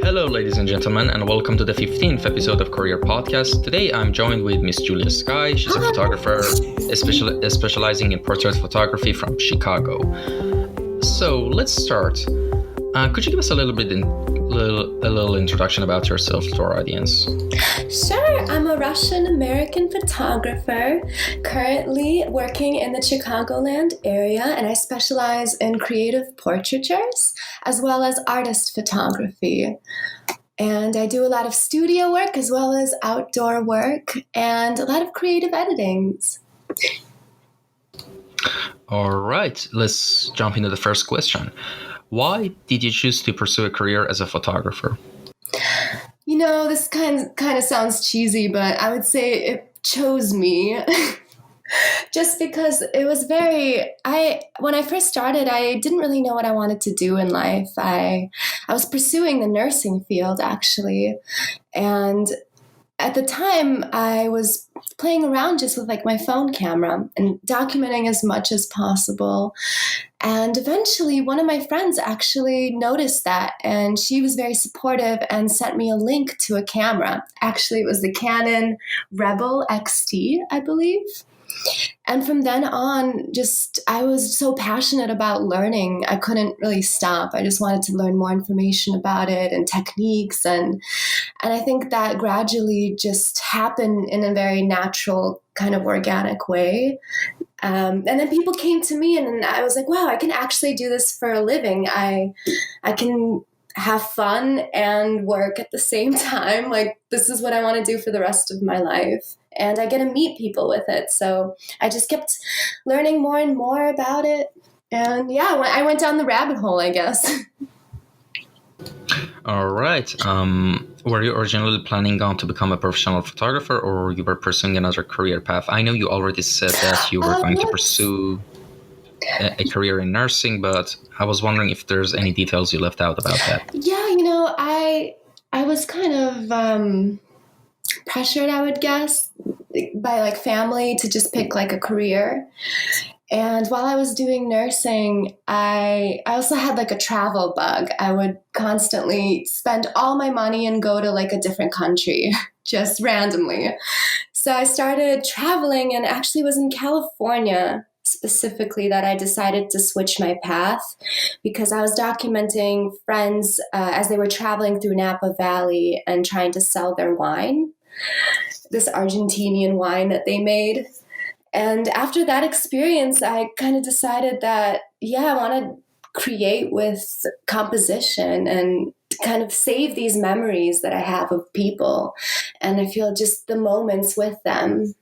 Hello, ladies and gentlemen, and welcome to the 15th episode of Kouryer podcast. Today, I'm joined with Miss Julia Sky. She's a photographer specializing in portrait photography from Chicago. So let's start. Could you give us a little introduction about yourself to our audience? Sure. I'm a Russian-American photographer currently working in the Chicagoland area, and I specialize in creative portraitures as well as artist photography. And I do a lot of studio work as well as outdoor work and a lot of creative editings. All right, let's jump into the first question. Why did you choose to pursue a career as a photographer? You know, this kind of sounds cheesy, but I would say it chose me. Just because it was when I first started, I didn't really know what I wanted to do in life. I was pursuing the nursing field, actually. And at the time, I was playing around just with my phone camera and documenting as much as possible. And eventually, one of my friends actually noticed that, and she was very supportive and sent me a link to a camera. Actually, it was the Canon Rebel XT, I believe. And from then on, I was so passionate about learning, I couldn't really stop. I just wanted to learn more information about it and techniques. And I think that gradually just happened in a very natural, kind of organic way. And then people came to me and I was like, wow, I can actually do this for a living. I can have fun and work at the same time. This is what I want to do for the rest of my life. And I get to meet people with it. So I just kept learning more and more about it. And yeah, I went down the rabbit hole, I guess. All right. Were you originally planning on to become a professional photographer, or you were pursuing another career path? I know you already said that you were going to pursue a career in nursing, but I was wondering if there's any details you left out about that. Yeah, I was kind of pressured, I would guess, by family to just pick a career. And while I was doing nursing, I also had a travel bug. I would constantly spend all my money and go to a different country just randomly. So I started traveling, and actually was in California specifically that I decided to switch my path, because I was documenting friends as they were traveling through Napa Valley and trying to sell their wine, this Argentinian wine that they made. And after that experience, I kind of decided that, I want to create with composition and kind of save these memories that I have of people. And I feel just the moments with them.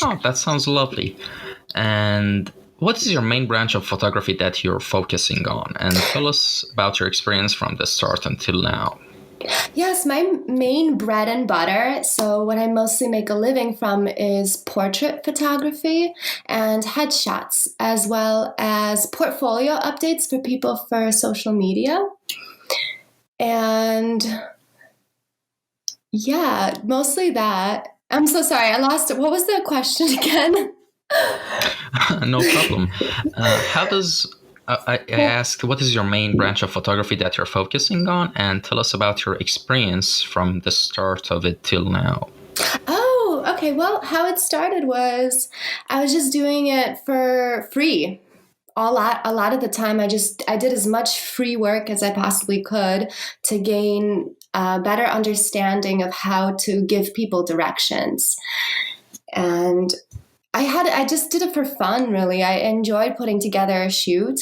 Oh, that sounds lovely. And what is your main branch of photography that you're focusing on? And tell us about your experience from the start until now. Yes, my main bread and butter, so what I mostly make a living from, is portrait photography and headshots, as well as portfolio updates for people for social media. And yeah, mostly that. I'm so sorry, I lost it. What was the question again? No problem. I asked, what is your main branch of photography that you're focusing on? And tell us about your experience from the start of it till now. Oh, okay. Well, how it started was I was just doing it for free. A lot of the time, I did as much free work as I possibly could to gain a better understanding of how to give people directions. And I just did it for fun, really. I enjoyed putting together a shoot.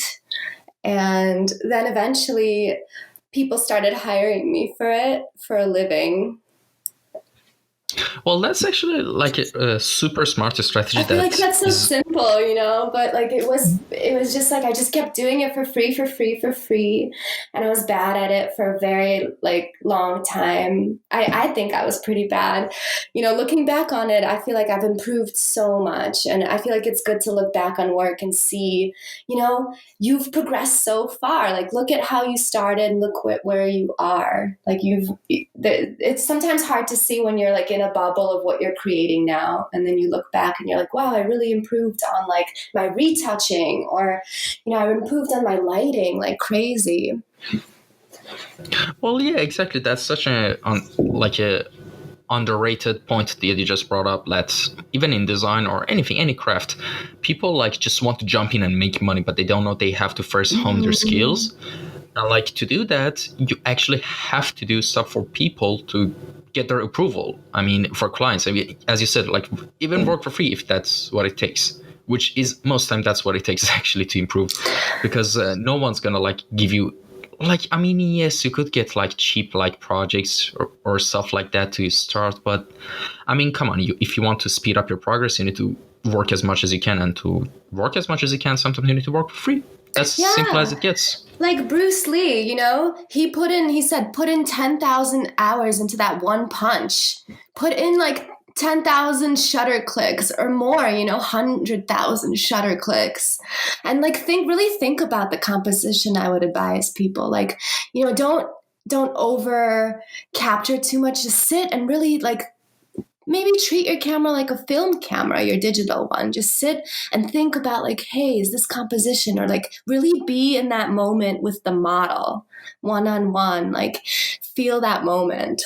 And then eventually people started hiring me for it for a living. Well, that's actually a super smart strategy. I feel that's so simple, but it was just I just kept doing it for free. And I was bad at it for a very long time. I think I was pretty bad. Looking back on it, I feel like I've improved so much. And I feel like it's good to look back on work and see, you've progressed so far. Look at how you started and look where you are. It's sometimes hard to see when you're in a bubble of what you're creating now, and then you look back and you're like, wow, I really improved improved on like my retouching, or, I improved on my lighting like crazy. Well, yeah, exactly. That's such a underrated point that you just brought up. That even in design or anything, any craft, people like just want to jump in and make money, but they don't know they have to first hone their skills. And like to do that, you actually have to do stuff for people to get their approval. I mean, for clients. I mean, as you said, like even work for free if that's what it takes. Which is most time that's what it takes actually to improve, because no one's gonna like give you. Like, I mean, yes, you could get like cheap like projects or stuff like that to start, but I mean, come on, if you want to speed up your progress, you need to work as much as you can, and to work as much as you can, sometimes you need to work for free. As simple as it gets. Like Bruce Lee, he said, put in 10,000 hours into that one punch. Put in like 10,000 shutter clicks or more, 100,000 shutter clicks. And like really think about the composition. I would advise people, like, don't over capture too much. Just sit and really like maybe treat your camera like a film camera, your digital one. Just sit and think about like, hey, is this composition? Or like really be in that moment with the model one-on-one, like feel that moment.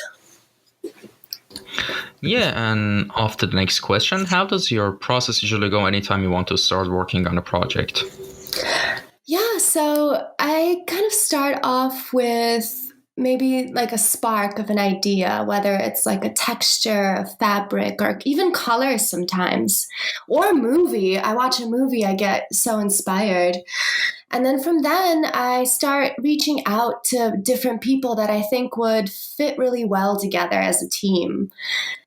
Yeah, and after the next question, how does your process usually go anytime you want to start working on a project? Yeah, so I kind of start off with maybe like a spark of an idea, whether it's like a texture, a fabric, or even colors sometimes, or a movie. I watch a movie, I get so inspired. And then from then, I start reaching out to different people that I think would fit really well together as a team.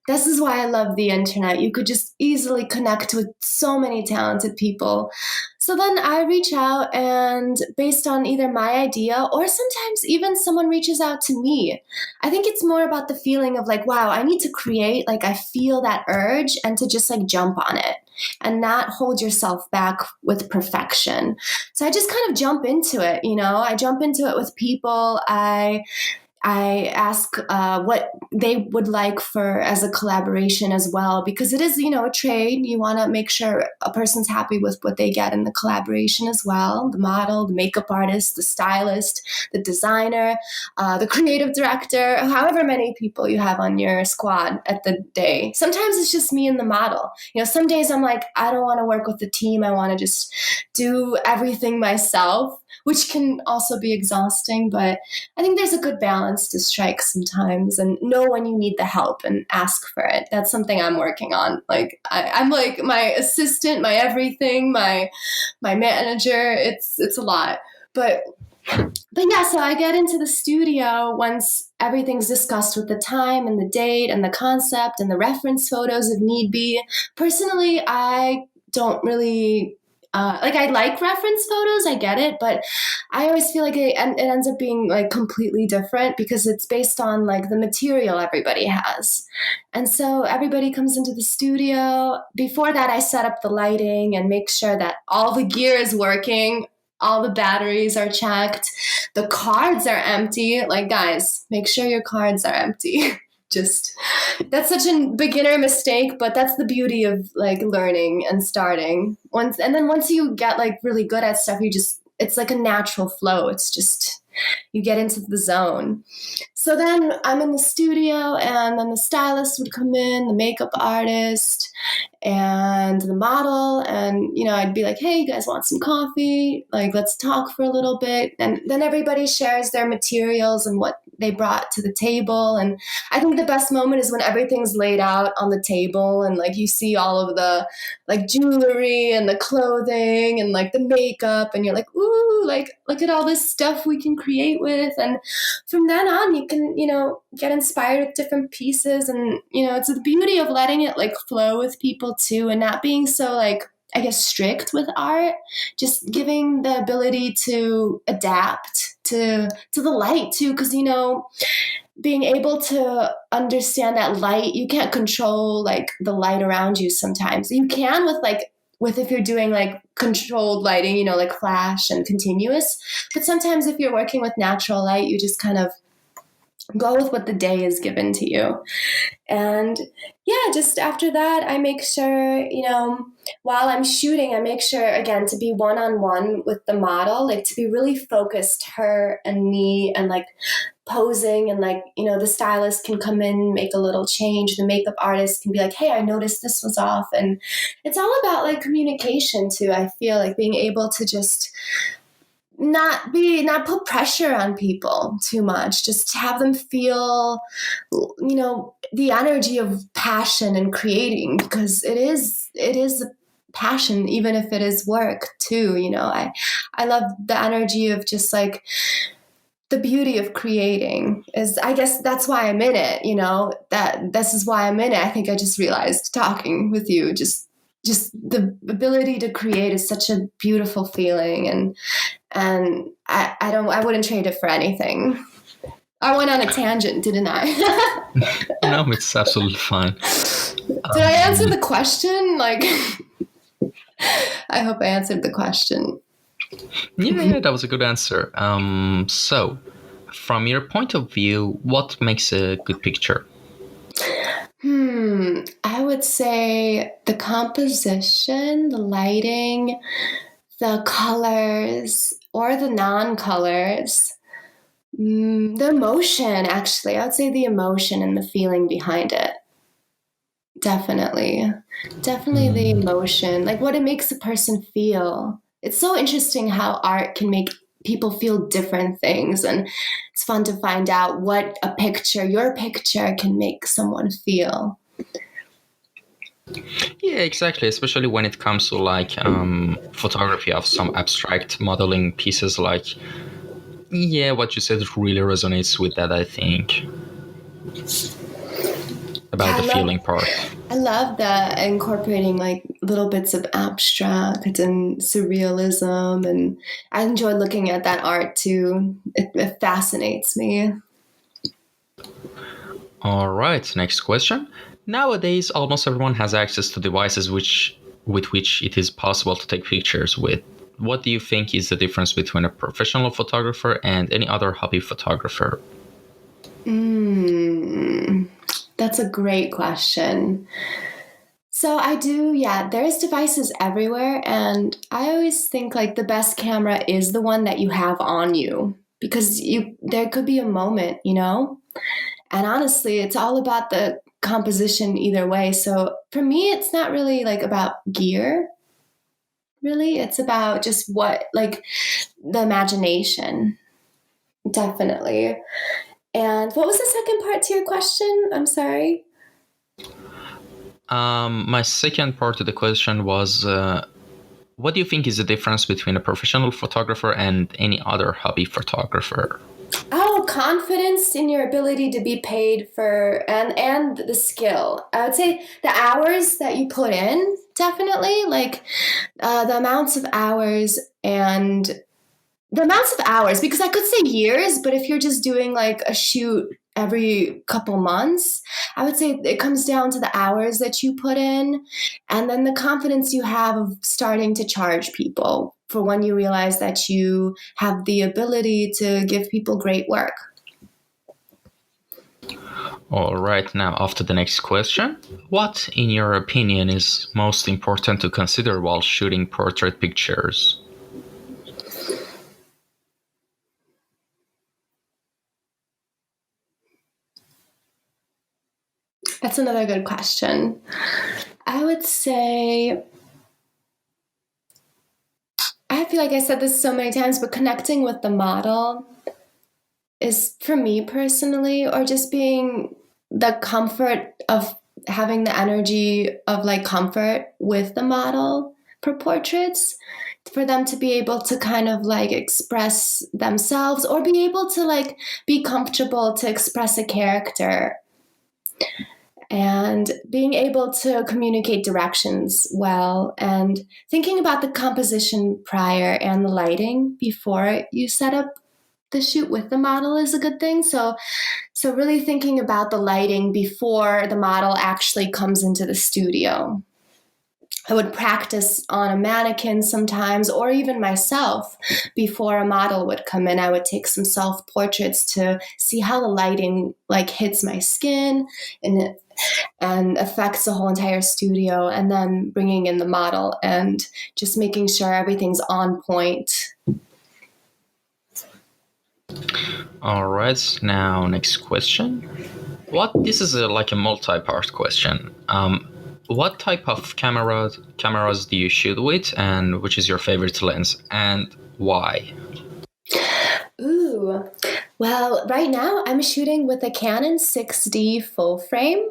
This is why I love the internet. You could just easily connect with so many talented people. So then I reach out, and based on either my idea or sometimes even someone reaches out to me, I think it's more about the feeling of like, wow, I need to create, like I feel that urge, and to just like jump on it and not hold yourself back with perfection. So I just kind of jump into it, I jump into it with people. I ask what they would like for as a collaboration as well, because it is, a trade. You want to make sure a person's happy with what they get in the collaboration as well. The model, the makeup artist, the stylist, the designer, the creative director, however many people you have on your squad at the day. Sometimes it's just me and the model. Some days I'm like, I don't want to work with the team. I want to just do everything myself, which can also be exhausting, but I think there's a good balance to strike sometimes, and know when you need the help and ask for it. That's something I'm working on. Like I'm like my assistant, my everything, my manager. It's a lot, but yeah. So I get into the studio once everything's discussed with the time and the date and the concept and the reference photos if need be. Personally, I don't really. I like reference photos, I get it, but I always feel like it ends up being like completely different because it's based on like the material everybody has. And so everybody comes into the studio. Before that, I set up the lighting and make sure that all the gear is working. All the batteries are checked. The cards are empty. Like, guys, make sure your cards are empty. That's such a beginner mistake, but that's the beauty of like learning and starting. Once you get like really good at stuff, it's like a natural flow. It's just, you get into the zone. So then I'm in the studio, and then the stylist would come in, the makeup artist, and the model, and I'd be like, hey, you guys want some coffee? Like, let's talk for a little bit. And then everybody shares their materials and what they brought to the table. And I think the best moment is when everything's laid out on the table, and like you see all of the like jewelry and the clothing and like the makeup, and you're like, ooh, like look at all this stuff we can create with. And from then on, you can get inspired with different pieces, and it's the beauty of letting it like flow with people too, and not being so like, I guess, strict with art, just giving the ability to adapt to the light too, because being able to understand that light, you can't control like the light around you. Sometimes you can with if you're doing like controlled lighting, like flash and continuous, but sometimes if you're working with natural light, you just kind of go with what the day is given to you. And yeah, just after that, I make sure, while I'm shooting, I make sure, again, to be one-on-one with the model, like to be really focused, her and me, and like posing, and like, the stylist can come in, make a little change. The makeup artist can be like, hey, I noticed this was off. And it's all about like communication too. I feel like being able to just not put pressure on people too much, just to have them feel, the energy of passion and creating, because it is a passion, even if it is work too. I love the energy of just like the beauty of creating. Is, I guess that's why I'm in it, that this is why I'm in it. I think I just realized talking with you, just the ability to create is such a beautiful feeling, and I wouldn't trade it for anything. I went on a tangent, didn't I? No, it's absolutely fine. Did I answer the question? Like, I hope I answered the question. Yeah, that was a good answer. So, from your point of view, what makes a good picture? I would say the composition, the lighting, the colors or the non-colors, the emotion, actually. I would say the emotion and the feeling behind it. Definitely the emotion, like what it makes a person feel. It's so interesting how art can make people feel different things, and it's fun to find out what your picture can make someone feel. Yeah, exactly. Especially when it comes to like photography of some abstract modeling pieces. Like, yeah, what you said really resonates with that, I think, about the feeling part. I love that, incorporating like little bits of abstract and surrealism, and I enjoy looking at that art too. It fascinates me. All right, next question. Nowadays, almost everyone has access to devices with which it is possible to take pictures with. What do you think is the difference between a professional photographer and any other hobby photographer? That's a great question. So there's devices everywhere, and I always think like the best camera is the one that you have on you, because there could be a moment, and honestly, it's all about the composition either way. So for me, it's not really like about gear. Really, it's about just what, like, the imagination. Definitely. And what was the second part to your question? I'm sorry. My second part of the question was, what do you think is the difference between a professional photographer and any other hobby photographer? Oh, confidence in your ability to be paid for, and the skill. I would say the hours that you put in, definitely, like the amounts of hours, because I could say years, but if you're just doing like a shoot every couple months, I would say it comes down to the hours that you put in, and then the confidence you have of starting to charge people for when you realize that you have the ability to give people great work. All right, now after the next question. What, in your opinion, is most important to consider while shooting portrait pictures? That's another good question. I would say, I feel like I said this so many times, but connecting with the model is, for me personally, or just being the comfort of having the energy of like comfort with the model for portraits, for them to be able to kind of like express themselves, or be able to like be comfortable to express a character, and being able to communicate directions well, and thinking about the composition prior and the lighting before you set up the shoot with the model is a good thing. So really thinking about the lighting before the model actually comes into the studio. I would practice on a mannequin sometimes, or even myself before a model would come in. I would take some self-portraits to see how the lighting like hits my skin and affects the whole entire studio, and then bringing in the model and just making sure everything's on point. All right. Now, next question. This is like a multi-part question. What type of cameras do you shoot with, and which is your favorite lens, and why? Ooh, well, right now I'm shooting with a Canon 6D full frame,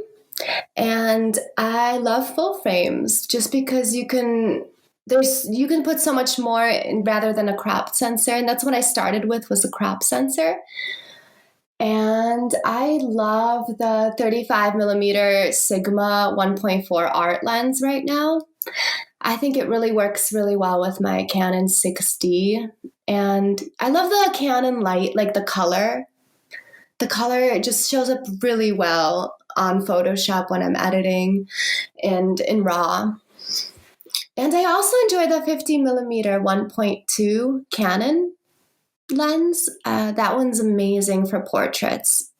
and I love full frames just because you can put so much more in rather than a crop sensor, and that's what I started with, was a crop sensor. And I love the 35 millimeter Sigma 1.4 art lens right now. I think it really works really well with my Canon 6D. And I love the Canon light, like the color. The color just shows up really well on Photoshop when I'm editing and in RAW. And I also enjoy the 50 millimeter 1.2 Canon lens. That one's amazing for portraits.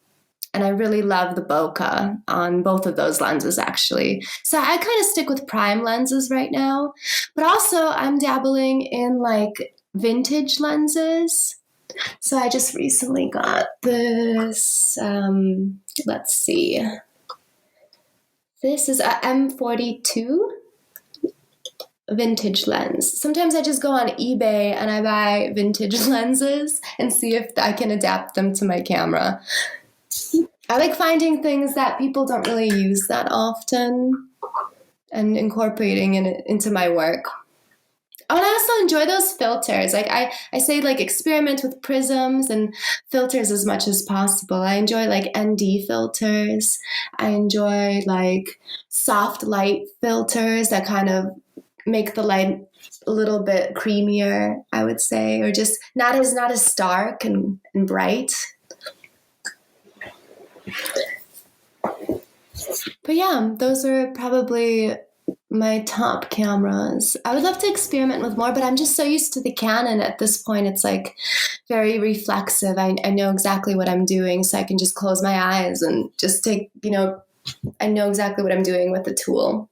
And I really love the bokeh on both of those lenses, actually. So I kind of stick with prime lenses right now. But also I'm dabbling in like vintage lenses. So I just recently got this, let's see. This is a M42 vintage lens. Sometimes I just go on eBay and I buy vintage lenses and see if I can adapt them to my camera. I like finding things that people don't really use that often and incorporating it into my work. Oh, and I also enjoy those filters. Like I say, like, experiment with prisms and filters as much as possible. I enjoy like ND filters. I enjoy like soft light filters that kind of make the light a little bit creamier, I would say, or just not as stark and bright. But yeah, those are probably my top cameras. I would love to experiment with more, but I'm just so used to the Canon at this point. It's like very reflexive. I know exactly what I'm doing, so I can just close my eyes and just take, I know exactly what I'm doing with the tool.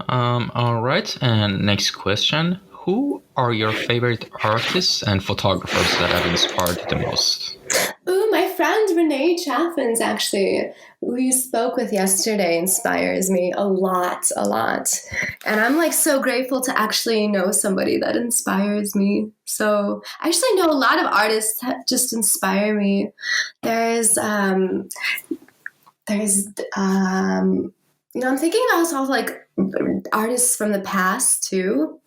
All right, and next question. Who are your favorite artists and photographers that have inspired you the most? Ooh, my friend Renee Chaffins, actually, who you spoke with yesterday, inspires me a lot. And I'm like so grateful to actually know somebody that inspires me. So I actually know a lot of artists that just inspire me. There's I'm thinking about also like artists from the past too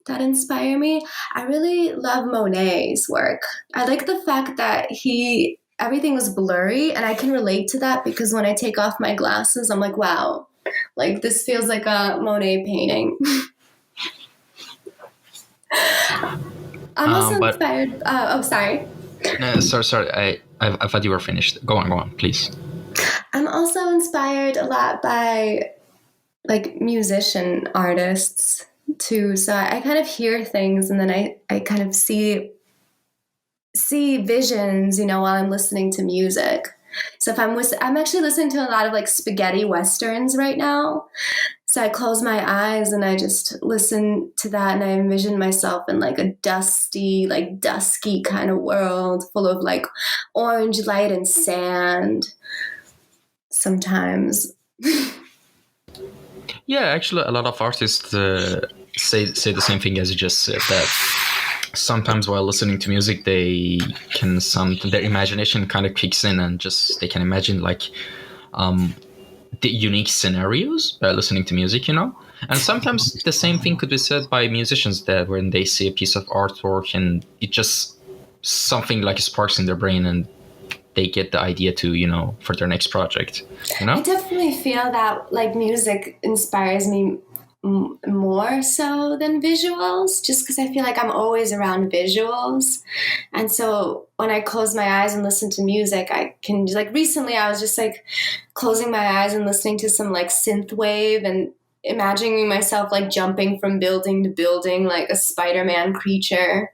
that inspire me. I really love Monet's work. I like the fact that everything was blurry, and I can relate to that because when I take off my glasses, I'm like, wow, like this feels like a Monet painting. I'm also inspired. Sorry. No, sorry. I thought you were finished. Go on, please. I'm also inspired a lot by like musician artists too. So I kind of hear things, and then I kind of see visions, while I'm listening to music. So if I'm actually listening to a lot of like spaghetti westerns right now. So I close my eyes and I just listen to that, and I envision myself in like a dusty, like dusky kind of world full of like orange light and sand sometimes. Yeah, actually, a lot of artists say the same thing as you just said, that sometimes while listening to music, their imagination kind of kicks in, and just they can imagine like the unique scenarios by listening to music, And sometimes the same thing could be said by musicians, that when they see a piece of artwork and it just something like sparks in their brain, and they get the idea to, for their next project, I definitely feel that like music inspires me more so than visuals, just because I feel like I'm always around visuals. And so when I close my eyes and listen to music, I can, like, recently I was just like closing my eyes and listening to some like synth wave, and imagining myself like jumping from building to building like a Spider-Man creature.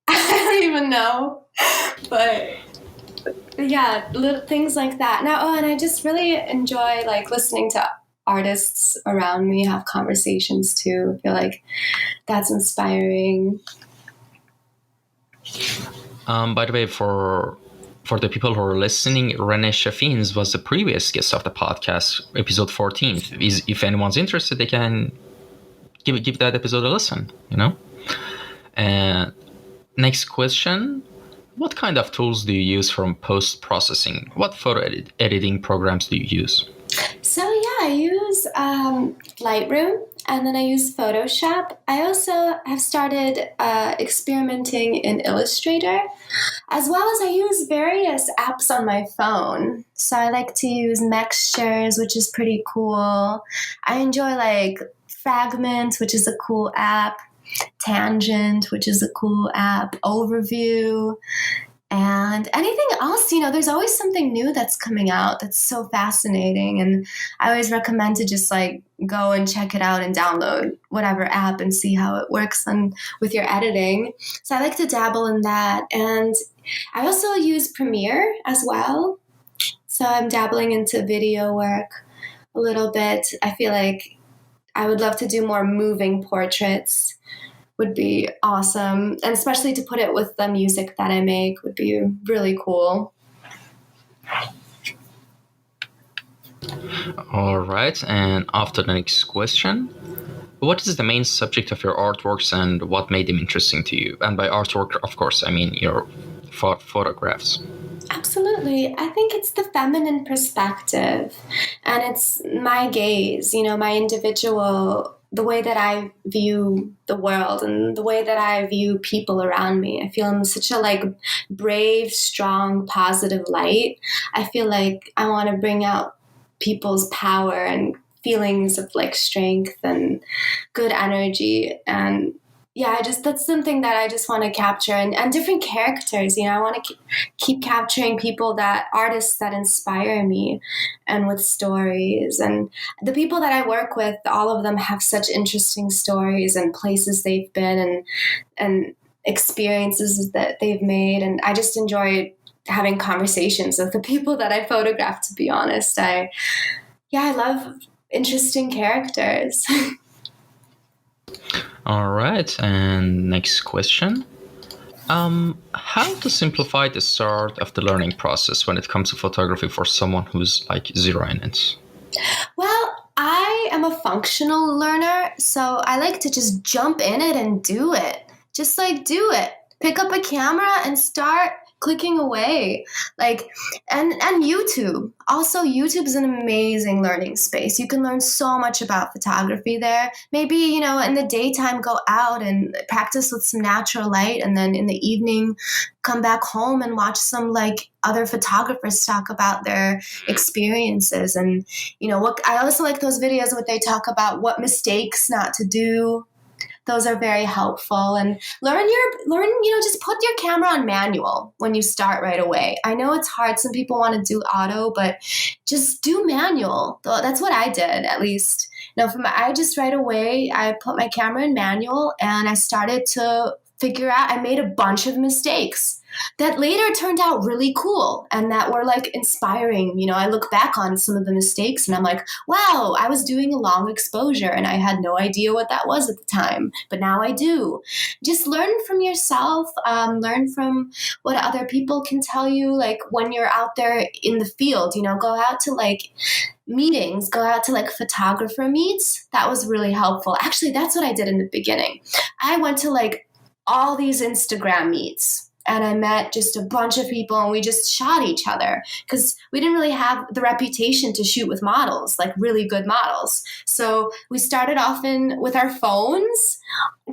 I don't even know. But yeah, little things like that. Now, and I just really enjoy like listening to artists around me have conversations too. I feel like that's inspiring. By the way, for the people who are listening, Renee Shafines was the previous guest of the podcast, episode 14. If anyone's interested, they can give that episode a listen, you know? And next question, what kind of tools do you use from post-processing? What photo editing programs do you use? So yeah, I use Lightroom, and then I use Photoshop. I also have started experimenting in Illustrator, as well as I use various apps on my phone. So I like to use Mextures, which is pretty cool. I enjoy like Fragment, which is a cool app. Tangent, which is a cool app. Overview. And anything else, there's always something new that's coming out that's so fascinating. And I always recommend to just like go and check it out and download whatever app and see how it works with your editing. So I like to dabble in that. And I also use Premiere as well. So I'm dabbling into video work a little bit. I feel like I would love to do more moving portraits. Would be awesome. And especially to put it with the music that I make would be really cool. All right. And after the next question, what is the main subject of your artworks and what made them interesting to you? And by artwork, of course, I mean your photographs. Absolutely. I think it's the feminine perspective, and it's my gaze, my individual, the way that I view the world and the way that I view people around me. I feel I'm such a like brave, strong, positive light. I feel like I want to bring out people's power and feelings of like strength and good energy. And yeah, that's something that I just want to capture, and different characters. I want to keep capturing artists that inspire me, and with stories. And the people that I work with, all of them have such interesting stories and places they've been and experiences that they've made. And I just enjoy having conversations with the people that I photograph, to be honest. I love interesting characters. All right, and next question. How to simplify the start of the learning process when it comes to photography for someone who's like zero in it? Well, I am a functional learner, so I like to just jump in it and do it. Just like do it. Pick up a camera and start clicking away. And YouTube. Also, YouTube is an amazing learning space. You can learn so much about photography there. Maybe, in the daytime, go out and practice with some natural light, and then in the evening, come back home and watch some other photographers talk about their experiences. And, I also like those videos where they talk about what mistakes not to do. Those are very helpful. And learn, just put your camera on manual when you start right away. I know it's hard. Some people want to do auto, but just do manual. That's what I did, at least. I just right away, I put my camera in manual and I started to figure out, I made a bunch of mistakes that later turned out really cool and that were inspiring. I look back on some of the mistakes and I'm like, wow, I was doing a long exposure and I had no idea what that was at the time, but now I do. Just learn from yourself, learn from what other people can tell you, when you're out there in the field, go out to meetings, go out to photographer meets. That was really helpful. Actually, that's what I did in the beginning. I went to all these Instagram meets and I met just a bunch of people and we just shot each other because we didn't really have the reputation to shoot with models, really good models. So we started off with our phones,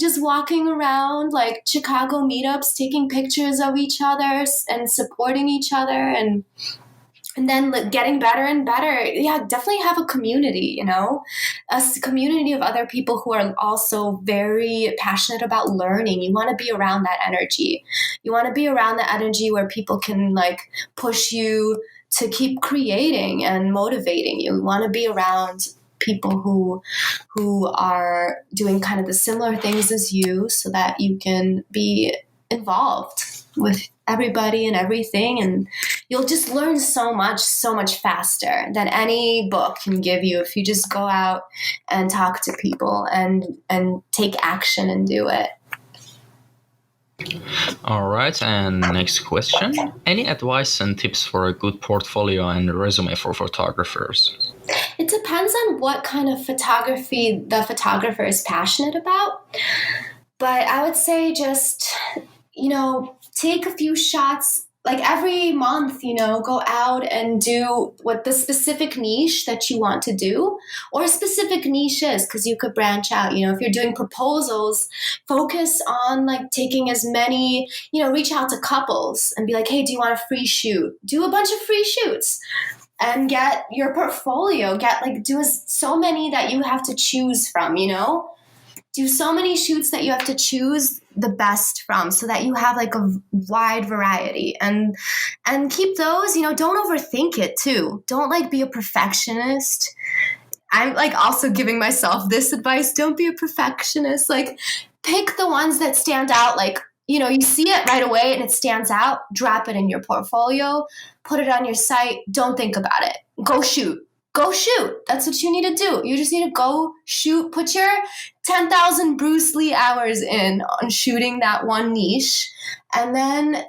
just walking around Chicago meetups, taking pictures of each other and supporting each other and then getting better and better. Yeah, definitely have a community, a community of other people who are also very passionate about learning. You want to be around that energy. You want to be around the energy where people can push you to keep creating and motivating you. You want to be around people who are doing kind of the similar things as you, so that you can be involved with everybody and everything, and you'll just learn so much faster than any book can give you if you just go out and talk to people and take action and do it. All right, and next question. Any advice and tips for a good portfolio and resume for photographers? It depends on what kind of photography the photographer is passionate about. But I would say just, take a few shots, like every month, go out and do what the specific niche that you want to do, or specific niches, because you could branch out. If you're doing proposals, focus on like taking as many, reach out to couples and be like, hey, do you want a free shoot? Do a bunch of free shoots and get your portfolio, do so many that you have to choose from, do so many shoots that you have to choose the best from, so that you have like a wide variety, and keep those, don't overthink it too. Don't like be a perfectionist. I'm like also giving myself this advice. Don't be a perfectionist. Like pick the ones that stand out. Like, you see it right away and it stands out, drop it in your portfolio, put it on your site. Don't think about it. Go shoot. Go shoot. That's what you need to do. You just need to go shoot. Put your 10,000 Bruce Lee hours in on shooting that one niche. And then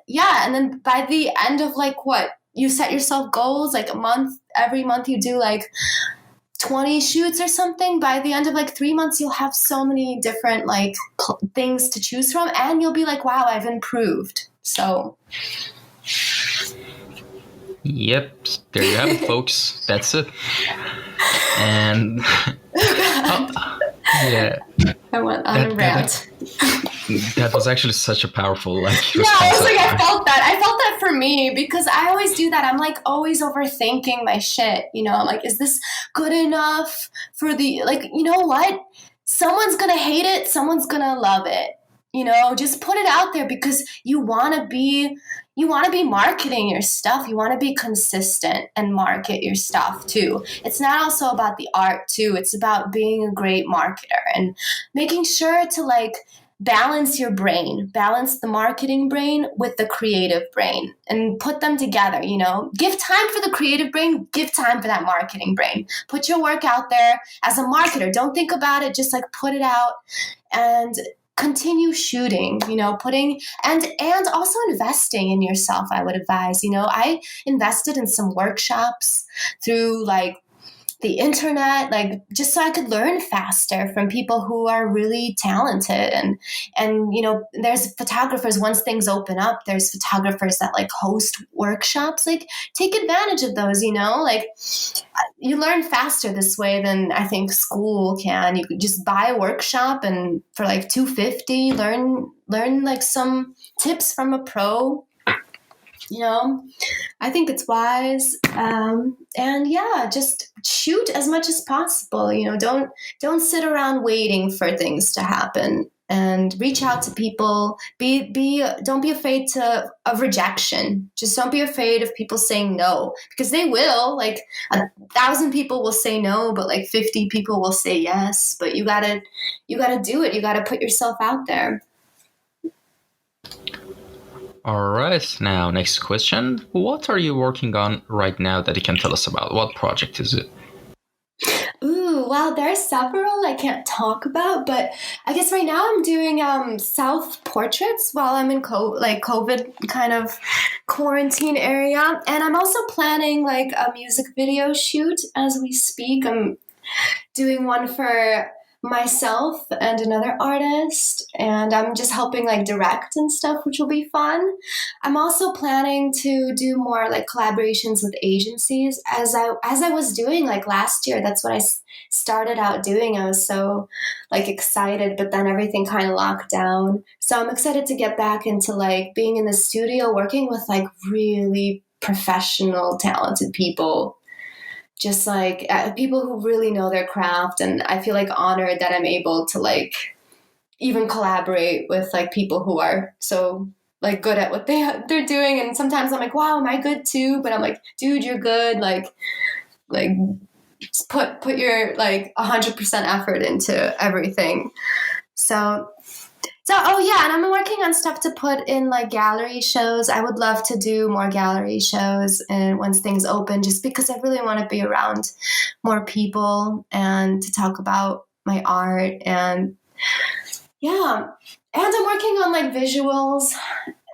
by the end of you set yourself goals, like every month you do like 20 shoots or something. By the end of like 3 months, you'll have so many different things to choose from, and you'll be like, wow, I've improved. So yep, there you have it, folks. That's it. And yeah, I went on a rant. That was actually such a powerful response. I was like, I felt that for me, because I always do that. I'm like always overthinking my shit. I'm like, is this good enough for the, what? Someone's gonna hate it. Someone's gonna love it. Just put it out there, because you want to be marketing your stuff. You want to be consistent and market your stuff too. It's not also about the art too. It's about being a great marketer and making sure to balance your brain, balance the marketing brain with the creative brain, and put them together. Give time for the creative brain, give time for that marketing brain. Put your work out there as a marketer. Don't think about it, just put it out and continue shooting, putting and also investing in yourself. I would advise, I invested in some workshops through the internet, just so I could learn faster from people who are really talented. And there's photographers, once things open up, there's photographers that host workshops. Take advantage of those, you learn faster this way than I think school can. You could just buy a workshop and for $250, learn some tips from a pro. I think it's wise. Just shoot as much as possible. Don't sit around waiting for things to happen, and reach out to people. Don't be afraid of rejection. Just don't be afraid of people saying no, because they will. 1,000 people will say no, but 50 people will say yes. But you gotta do it. You gotta put yourself out there. All right, now next question. What are you working on right now that you can tell us about? What project is it? Ooh, well, there are several I can't talk about, but I guess right now I'm doing self-portraits while I'm in COVID kind of quarantine area. And I'm also planning a music video shoot as we speak. I'm doing one for myself and another artist, and I'm just helping direct and stuff, which will be fun. I'm also planning to do more collaborations with agencies, as I was doing last year. That's what I started out doing. I was so excited, but then everything kind of locked down. So I'm excited to get back into being in the studio, working with really professional, talented people. Just people who really know their craft, and I feel honored that I'm able to even collaborate with people who are so good at what they're doing. And sometimes I'm wow, am I good too? But I'm dude, you're good. just put your like 100% effort into everything. So oh yeah, and I'm working on stuff to put in like gallery shows. I would love to do more gallery shows and once things open, just because I really want to be around more people and to talk about my art. And yeah, and I'm working on like visuals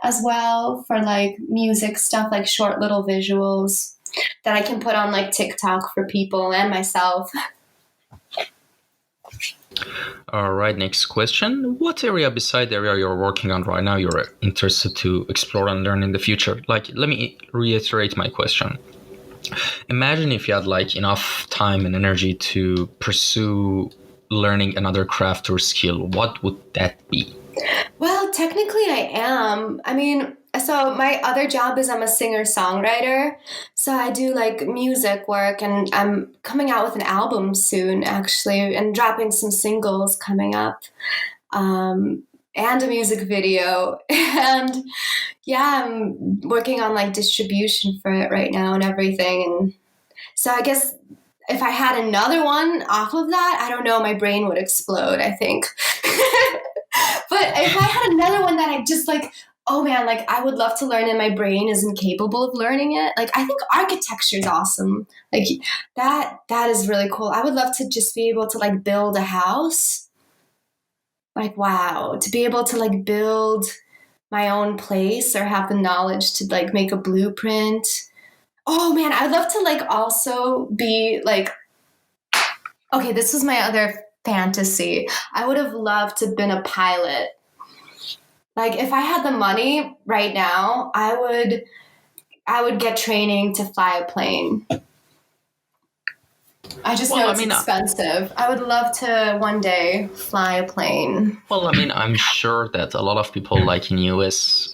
as well for like music stuff, like short little visuals that I can put on like TikTok for people and myself. All right, next question. What area beside the area you're working on right now you're interested to explore and learn in the future? Like, let me reiterate my question. Imagine if you had like enough time and energy to pursue learning another craft or skill, what would that be? Well, technically I am. I mean, so my other job is I'm a singer-songwriter. So I do like music work, and I'm coming out with an album soon, actually, and dropping some singles coming up, and a music video. And yeah, I'm working on like distribution for it right now and everything. And so I guess if I had another one off of that, I don't know, my brain would explode, I think. But if I had another one that I just like, oh man, like I would love to learn and my brain isn't capable of learning it. Like I think architecture is awesome. Like that is really cool. I would love to just be able to like build a house. Like wow, to be able to like build my own place or have the knowledge to like make a blueprint. Oh man, I'd love to like also be like, okay, this was my other fantasy. I would have loved to have been a pilot. Like if I had the money right now, I would get training to fly a plane. I just know it's expensive. I would love to one day fly a plane. Well, I mean, I'm sure that a lot of people like in US,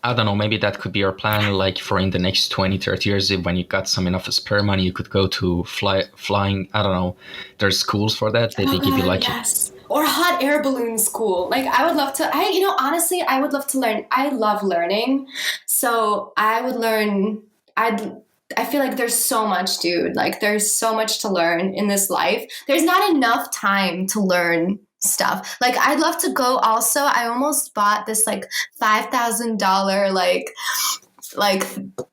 I don't know, maybe that could be your plan, like for in the next 20, 30 years, if when you got some enough spare money, you could go to flying, I don't know, there's schools for that. They give you like... Yes. Or hot air balloon school. Like I would love to, honestly, I would love to learn. I love learning. So I would learn, I feel like there's so much, dude. Like there's so much to learn in this life. There's not enough time to learn stuff. Like I'd love to go also. I almost bought this like $5,000 like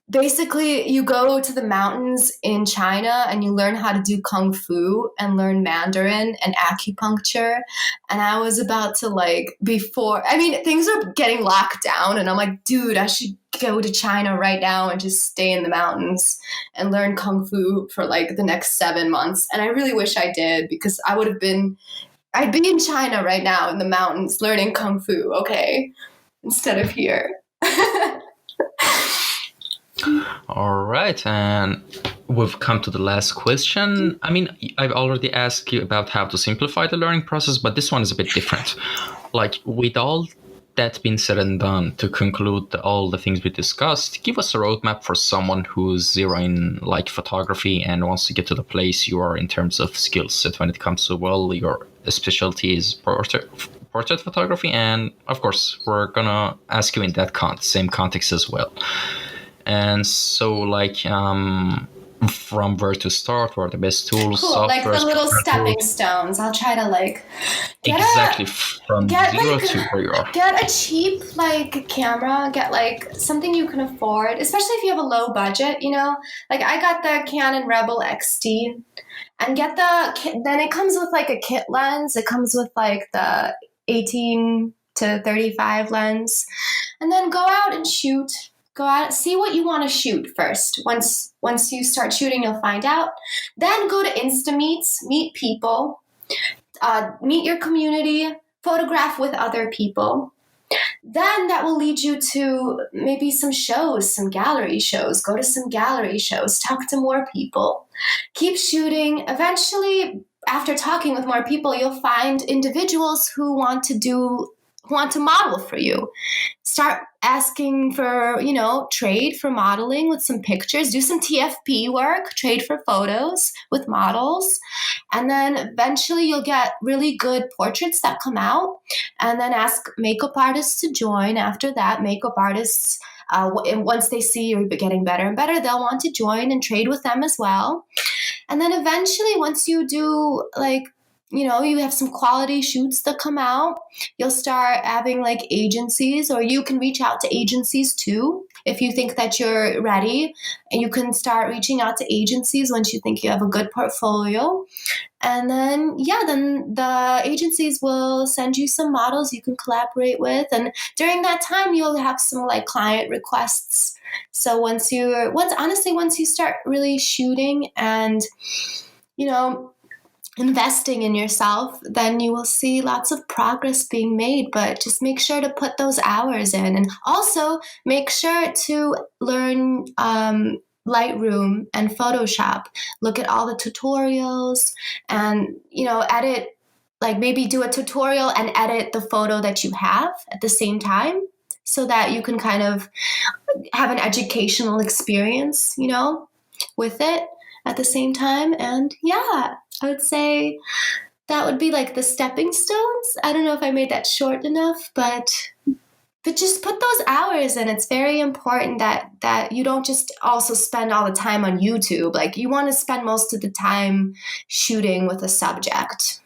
basically you go to the mountains in China and you learn how to do kung fu and learn Mandarin and acupuncture. And I was about to things are getting locked down and I'm like, dude, I should go to China right now and just stay in the mountains and learn kung fu for like the next 7 months. And I really wish I did, because I'd be in China right now in the mountains learning kung fu, okay? Instead of here. All right, and we've come to the last question. I mean, I've already asked you about how to simplify the learning process, but this one is a bit different. Like, with all that being said and done, to conclude all the things we discussed, give us a roadmap for someone who's zero in like photography and wants to get to the place you are in terms of skill set when it comes to, well, your specialty is portrait photography, and of course, we're gonna ask you in that same context as well. And so, like, from where to start, what are the best tools, cool, like the little stepping stones. I'll try to like from zero to where you are. Get a cheap like camera. Get like something you can afford, especially if you have a low budget. You know, like I got the Canon Rebel XT, and then it comes with like a kit lens. It comes with like the 18 to 35 lens, and then go out and shoot. Go out, see what you want to shoot first. Once you start shooting, you'll find out. Then go to Insta-meets, meet people, meet your community, photograph with other people. Then that will lead you to maybe some shows, some gallery shows. Go to some gallery shows, talk to more people, keep shooting. Eventually, after talking with more people, you'll find individuals who want to model for you. Start asking for, trade for modeling with some pictures. Do some TFP work, trade for photos with models. And then eventually you'll get really good portraits that come out. And then ask makeup artists to join. After that, makeup artists, once they see you're getting better and better, they'll want to join and trade with them as well. And then eventually, once you do you have some quality shoots that come out, you'll start having like agencies, or you can reach out to agencies too if you think that you're ready. And you can start reaching out to agencies once you think you have a good portfolio. And then, then the agencies will send you some models you can collaborate with. And during that time, you'll have some like client requests. So once you start really shooting and, investing in yourself, then you will see lots of progress being made. But just make sure to put those hours in, and also make sure to learn Lightroom and Photoshop. Look at all the tutorials and edit, like maybe do a tutorial and edit the photo that you have at the same time, so that you can kind of have an educational experience with it at the same time. And I would say that would be like the stepping stones. I don't know if I made that short enough, but just put those hours in. It's very important that you don't just also spend all the time on YouTube. Like, you want to spend most of the time shooting with a subject.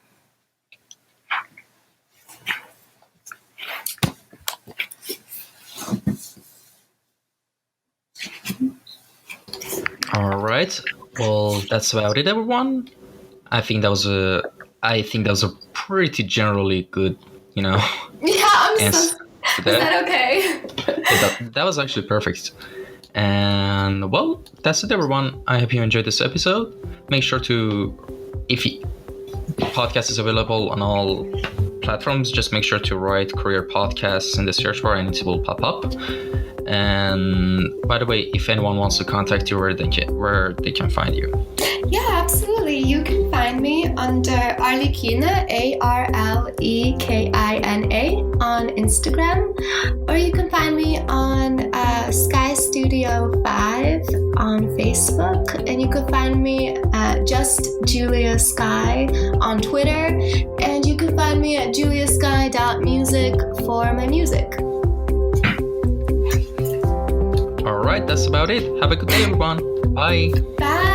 All right. Well, that's about it, everyone. I think that was a pretty generally good, Yeah, I'm answer. Is that okay? That was actually perfect. And well, that's it, everyone. I hope you enjoyed this episode. Make sure to, podcast is available on all platforms, just make sure to write Kouryer Podcasts in the search bar and it will pop up. And by the way, if anyone wants to contact you, where they can find you. Yeah, absolutely. You can find me under Arlekina, Arlekina, on Instagram, or you can find me on Sky Studio 5 on Facebook, and you can find me at Just Julia Sky on Twitter, and you can find me at juliasky.music for my music. All right, that's about it. Have a good day, everyone. Bye. Bye.